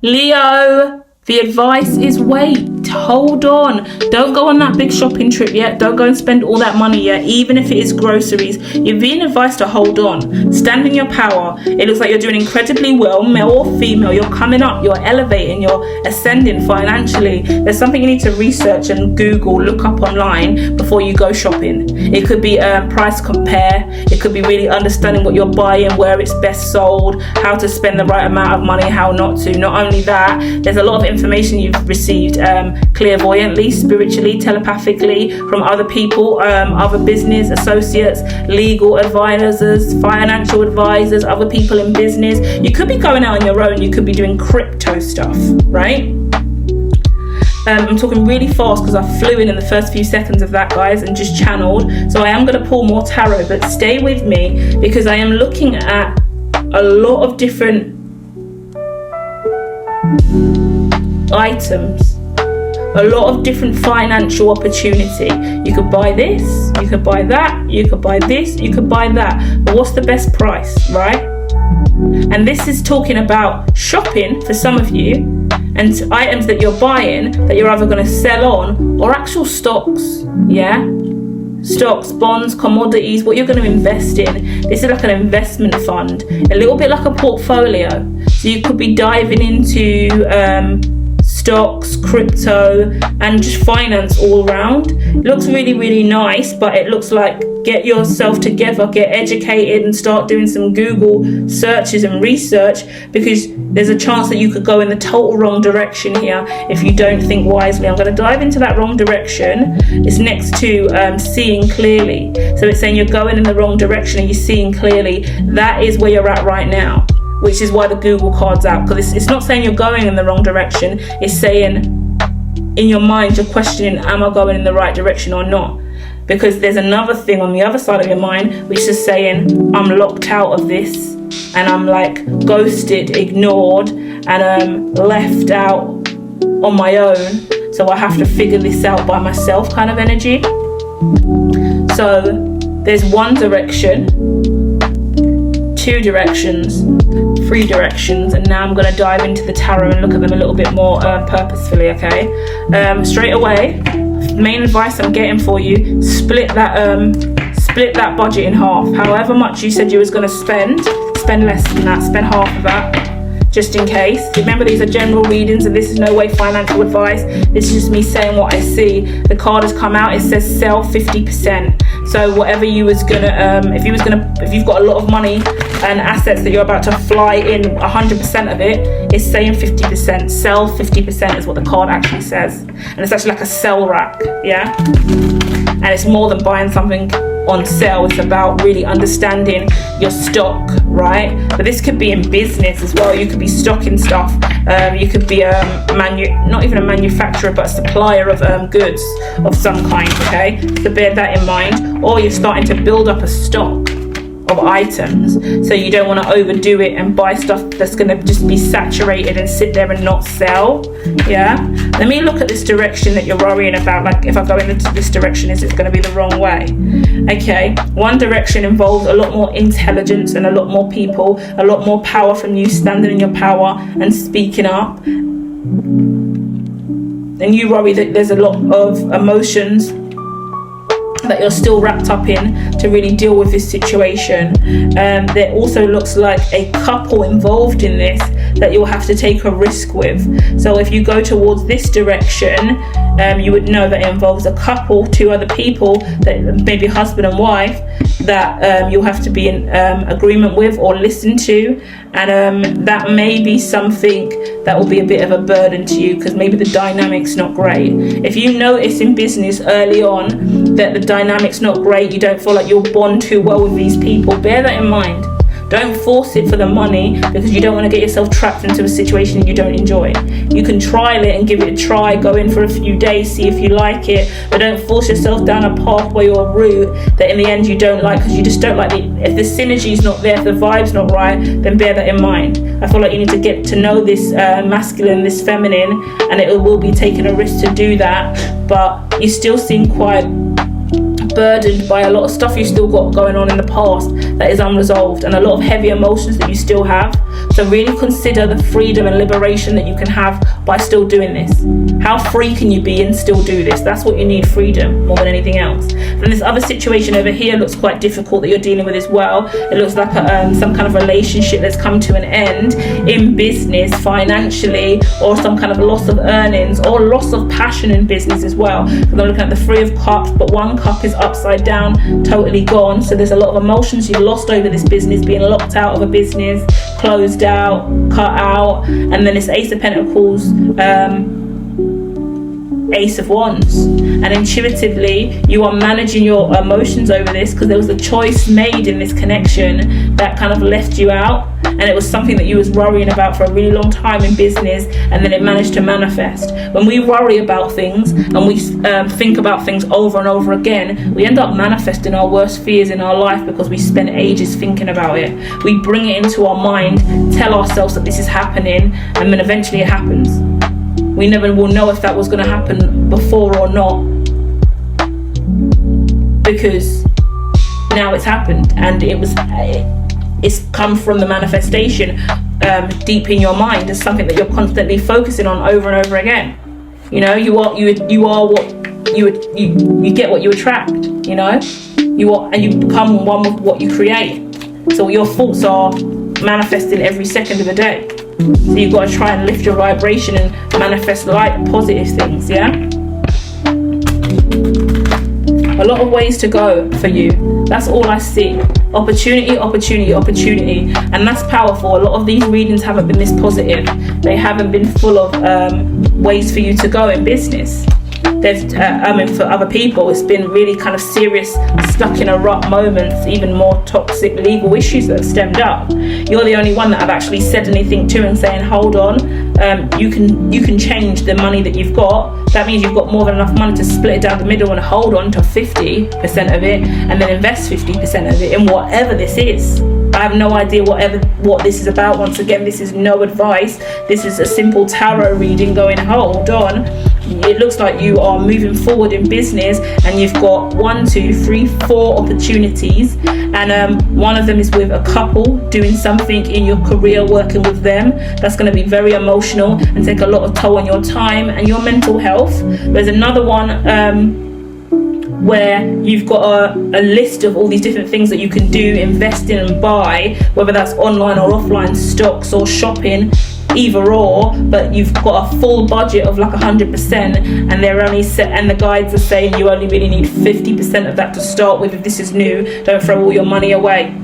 Leo, the advice is wait. Hold on. Don't go on that big shopping trip yet. Don't go and spend all that money yet, even if it is groceries. You're being advised to hold on. Stand in your power. It looks like you're doing incredibly well, male or female. You're coming up, you're elevating, you're ascending financially. There's something you need to research and Google, look up online before you go shopping. It could be price compare. It could be really understanding what you're buying, where it's best sold, how to spend the right amount of money, how not to. Not only that, there's a lot of information you've received clairvoyantly, spiritually, telepathically from other people, other business associates, legal advisors, financial advisors, other people in business. You could be going out on your own. You could be doing crypto stuff, right? I'm talking really fast because I flew in the first few seconds of that, guys, and just channeled. So I am going to pull more tarot, but stay with me because I am looking at a lot of different items, a lot of different financial opportunity. You could buy this, you could buy that, you could buy this, you could buy that, but what's the best price, right? And this is talking about shopping for some of you, and items that you're buying that you're either going to sell on or actual stocks, yeah? Stocks, bonds, commodities, what you're going to invest in. This is like an investment fund, a little bit like a portfolio. So you could be diving into stocks, crypto, and just finance all around. It looks really, really nice, but it looks like get yourself together, get educated, and start doing some Google searches and research, because there's a chance that you could go in the total wrong direction here if you don't think wisely. I'm going to dive into that wrong direction. It's next to seeing clearly. So it's saying you're going in the wrong direction and you're seeing clearly. That is where you're at right now, which is why the Google card's out, because it's not saying you're going in the wrong direction. It's saying in your mind you're questioning, am I going in the right direction or not? Because there's another thing on the other side of your mind which is saying, I'm locked out of this, and I'm like ghosted, ignored, and left out on my own, so I have to figure this out by myself kind of energy. So there's one direction, two directions, three directions, and now I'm going to dive into the tarot and look at them a little bit more purposefully, okay? Straight away, main advice I'm getting for you, split that budget in half. However much you said you was going to spend less than that, spend half of that, just in case. Remember, these are general readings and this is no way financial advice. This is just me saying what I see. The card has come out, it says sell 50%. So whatever you was gonna, if you've got a lot of money and assets that you're about to fly in, 100% of it is saying 50%. Sell 50% is what the card actually says, and it's actually like a sell rack, yeah. And it's more than buying something on sale. It's about really understanding your stock, right? But this could be in business as well. You could be stocking stuff. You could be not even a manufacturer, but a supplier of goods of some kind, okay? So bear that in mind. Or you're starting to build up a stock of items, so you don't want to overdo it and buy stuff that's going to just be saturated and sit there and not sell. Yeah, let me look at this direction that you're worrying about. Like, if I go into this direction, is it going to be the wrong way? Okay, one direction involves a lot more intelligence and a lot more people, a lot more power from you standing in your power and speaking up. And you worry that there's a lot of emotions that you're still wrapped up in to really deal with this situation. There also looks like a couple involved in this that you'll have to take a risk with. So if you go towards this direction, you would know that it involves a couple, two other people, that maybe husband and wife, that you'll have to be in agreement with or listen to, and that may be something that will be a bit of a burden to you, because maybe the dynamic's not great. If you notice in business early on that the dynamic's not great, you don't feel like you'll bond too well with these people, bear that in mind. Don't force it for the money, because you don't want to get yourself trapped into a situation you don't enjoy. You can trial it and give it a try, go in for a few days, see if you like it, but don't force yourself down a pathway or a route that in the end you don't like, because you just don't like if the synergy's not there, if the vibe's not right, then bear that in mind. I feel like you need to get to know this masculine, this feminine, and it will be taking a risk to do that, but you still seem quite burdened by a lot of stuff you still got going on in the past that is unresolved, and a lot of heavy emotions that you still have. So really consider the freedom and liberation that you can have by still doing this. How free can you be and still do this? That's what you need, freedom, more than anything else. Then this other situation over here looks quite difficult that you're dealing with as well. It looks like some kind of relationship that's come to an end in business, financially, or some kind of loss of earnings or loss of passion in business as well. Because I'm looking at the Three of Cups, but one cup is upside down, totally gone. So there's a lot of emotions you've lost over this business, being locked out of a business, closed out, cut out. And then it's Ace of Pentacles, Ace of Wands, and intuitively you are managing your emotions over this because there was a choice made in this connection that kind of left you out, and it was something that you was worrying about for a really long time in business, and then it managed to manifest. When we worry about things and we think about things over and over again, we end up manifesting our worst fears in our life because we spend ages thinking about it. We bring it into our mind, tell ourselves that this is happening, and then eventually it happens. We never will know if that was going to happen before or not, because now it's happened, and it's come from the manifestation deep in your mind. It's something that you're constantly focusing on over and over again. You know, you are what you get what you attract. You know, you are, and you become one with what you create. So your thoughts are manifesting every second of the day. So you've got to try and lift your vibration and manifest light, positive things, yeah? A lot of ways to go for you. That's all I see. Opportunity, opportunity, opportunity. And that's powerful. A lot of these readings haven't been this positive. They haven't been full of ways for you to go in business. There's, for other people, it's been really kind of serious, stuck in a rut moments, even more toxic legal issues that have stemmed up. You're the only one that I've actually said anything to and saying, hold on, you can change the money that you've got. That means you've got more than enough money to split it down the middle and hold on to 50% of it, and then invest 50% of it in whatever this is. I have no idea what this is about. Once again, this is no advice. This is a simple tarot reading going, hold on. It looks like you are moving forward in business, and you've got 1, 2, 3, 4 opportunities, and one of them is with a couple, doing something in your career, working with them. That's going to be very emotional and take a lot of toll on your time and your mental health. There's another one where you've got a list of all these different things that you can do, invest in and buy, whether that's online or offline, stocks or shopping, either or, but you've got a full budget of like 100%, and they're only set, and the guides are saying you only really need 50% of that to start with. If this is new, don't throw all your money away.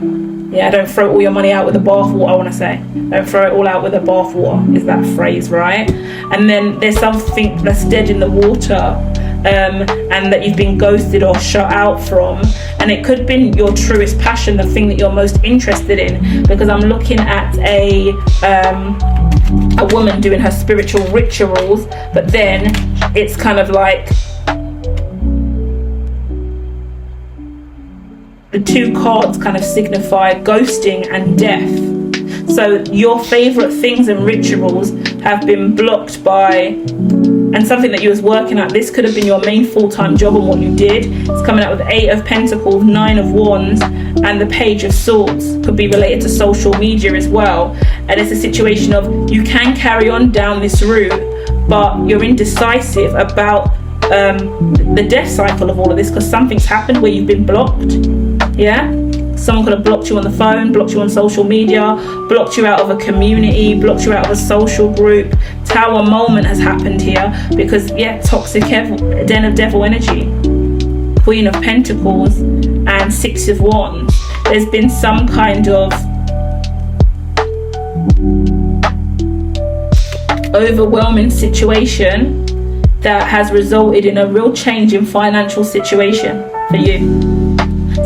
Yeah, don't throw all your money out with the bathwater, I want to say. Don't throw it all out with the bathwater, is that phrase, right? And then there's something that's dead in the water, and that you've been ghosted or shut out from, and it could have been your truest passion, the thing that you're most interested in, because I'm looking at a woman doing her spiritual rituals, but then it's kind of like the two cards kind of signify ghosting and death. So your favorite things and rituals have been blocked by, and something that you was working at, this could have been your main full-time job and what you did. It's coming out with 8 of Pentacles, 9 of Wands, and the Page of Swords. Could be related to social media as well. And it's a situation of you can carry on down this route, but you're indecisive about the death cycle of all of this, because something's happened where you've been blocked. Yeah? Someone could have blocked you on the phone, blocked you on social media, blocked you out of a community, blocked you out of a social group. Tower moment has happened here because, yeah, toxic den of devil energy. Queen of Pentacles and 6 of Wands. There's been some kind of overwhelming situation that has resulted in a real change in financial situation for you.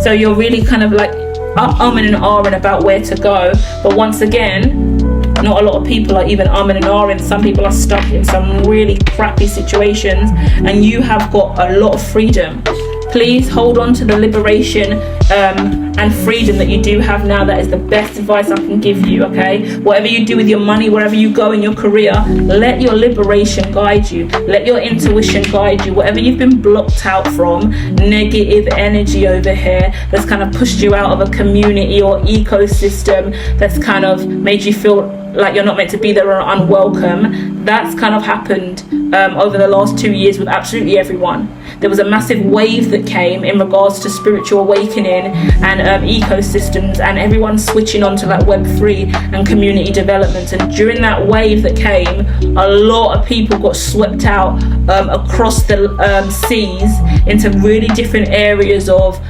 So you're really kind of like umming and ahhing about where to go. But once again, not a lot of people are even umming and ahhing. Some people are stuck in some really crappy situations, and you have got a lot of freedom. Please hold on to the liberation and freedom that you do have now. That is the best advice I can give you, okay? Whatever you do with your money, wherever you go in your career, let your liberation guide you. Let your intuition guide you. Whatever you've been blocked out from, negative energy over here that's kind of pushed you out of a community or ecosystem that's kind of made you feel like you're not meant to be there or unwelcome, that's kind of happened over the last 2 years with absolutely everyone. There was a massive wave that came in regards to spiritual awakening and ecosystems, and everyone switching on to like Web3 and community development. And during that wave that came, a lot of people got swept out across the seas into really different areas of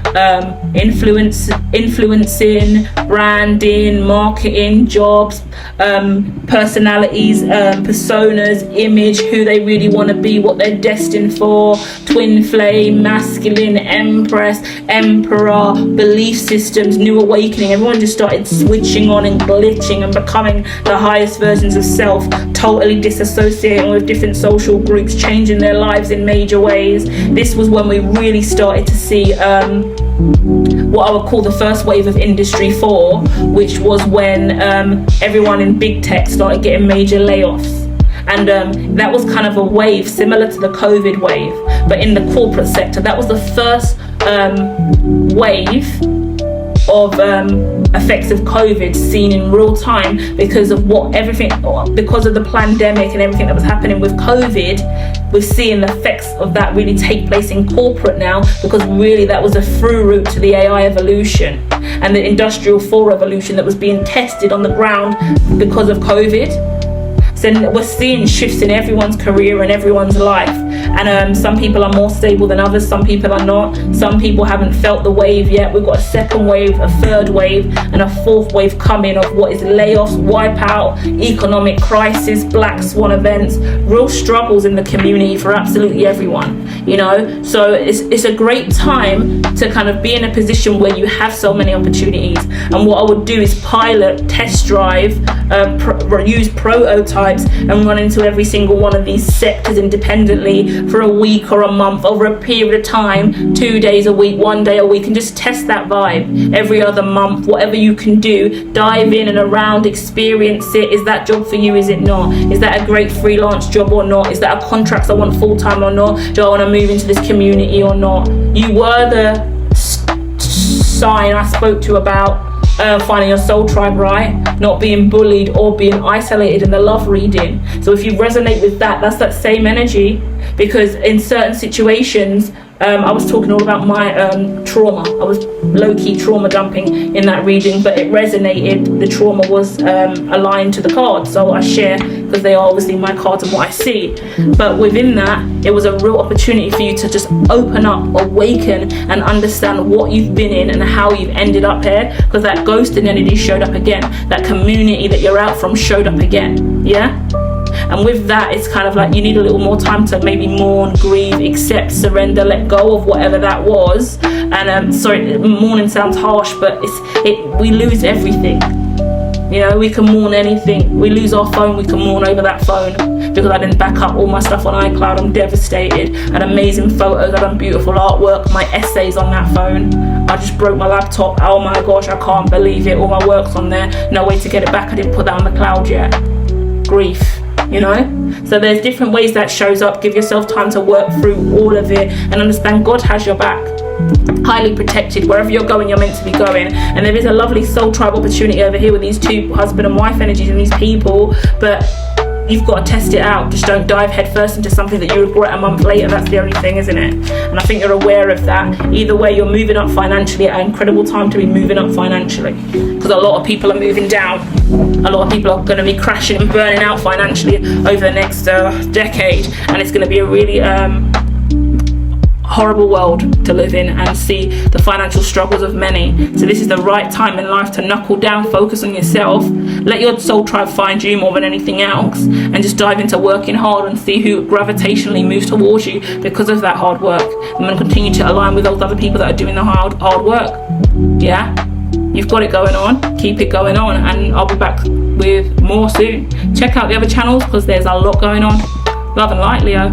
influencing, branding, marketing, jobs, personalities, personas, image, who they really want to be, what they're destined for, twin flame, masculine, empress, emperor, belief systems, new awakening. Everyone just started switching on and glitching and becoming the highest versions of self, totally disassociating with different social groups, changing their lives in major ways. This was when we really started to see what I would call the first wave of Industry 4, which was when everyone in big tech started getting major layoffs. And that was kind of a wave similar to the COVID wave, but in the corporate sector. That was the first wave of effects of COVID seen in real time, because of because of the pandemic and everything that was happening with COVID. We're seeing the effects of that really take place in corporate now, because really that was a through route to the AI evolution and the Industrial 4 revolution that was being tested on the ground because of COVID. So we're seeing shifts in everyone's career and everyone's life. And some people are more stable than others, some people are not. Some people haven't felt the wave yet. We've got a second wave, a third wave, and a fourth wave coming of what is layoffs, wipeout, economic crisis, black swan events, real struggles in the community for absolutely everyone, you know. So it's a great time to kind of be in a position where you have so many opportunities. And what I would do is pilot, test drive, use prototypes and run into every single one of these sectors independently for a week or a month, over a period of time, 2 days a week, 1 day a week, and just test that vibe every other month. Whatever you can do, dive in and around, experience it. Is that job for you? Is it not? Is that a great freelance job or not? Is that a contract I want full-time or not? Do I want to move into this community or not? You were the sign I spoke to about finding your soul tribe, right? Not being bullied or being isolated in the love reading. So if you resonate with that, that's that same energy, because in certain situations, I was talking all about my trauma. I was low-key trauma dumping in that reading, but it resonated. The trauma was aligned to the cards, so I share because they are obviously my cards and what I see. But within that, it was a real opportunity for you to just open up, awaken, and understand what you've been in and how you've ended up here, because that ghosting energy showed up again. That community that you're out from showed up again, yeah? And with that, it's kind of like you need a little more time to maybe mourn, grieve, accept, surrender, let go of whatever that was. And sorry, mourning sounds harsh, but we lose everything. You know, we can mourn anything. We lose our phone, we can mourn over that phone, because I didn't back up all my stuff on iCloud. I'm devastated. I had amazing photos, I done beautiful artwork, my essays on that phone. I just broke my laptop. Oh my gosh, I can't believe it. All my work's on there. No way to get it back. I didn't put that on the cloud yet. Grief. You know, so there's different ways that shows up. Give yourself time to work through all of it and understand God has your back. Highly protected. Wherever you're going, you're meant to be going. And there is a lovely soul tribe opportunity over here with these two husband and wife energies and these people, but you've got to test it out. Just don't dive headfirst into something that you regret a month later. That's the only thing, isn't it? And I think you're aware of that. Either way, you're moving up financially at an incredible time to be moving up financially, because a lot of people are moving down. A lot of people are going to be crashing and burning out financially over the next decade, and it's going to be a really horrible world to live in and see the financial struggles of many. So this is the right time in life to knuckle down, focus on yourself, let your soul tribe find you more than anything else, and just dive into working hard and see who gravitationally moves towards you because of that hard work. I'm going to continue to align with those other people that are doing the hard work. Yeah, you've got it going on, keep it going on, and I'll be back with more soon. Check out the other channels because there's a lot going on. Love and light, Leo.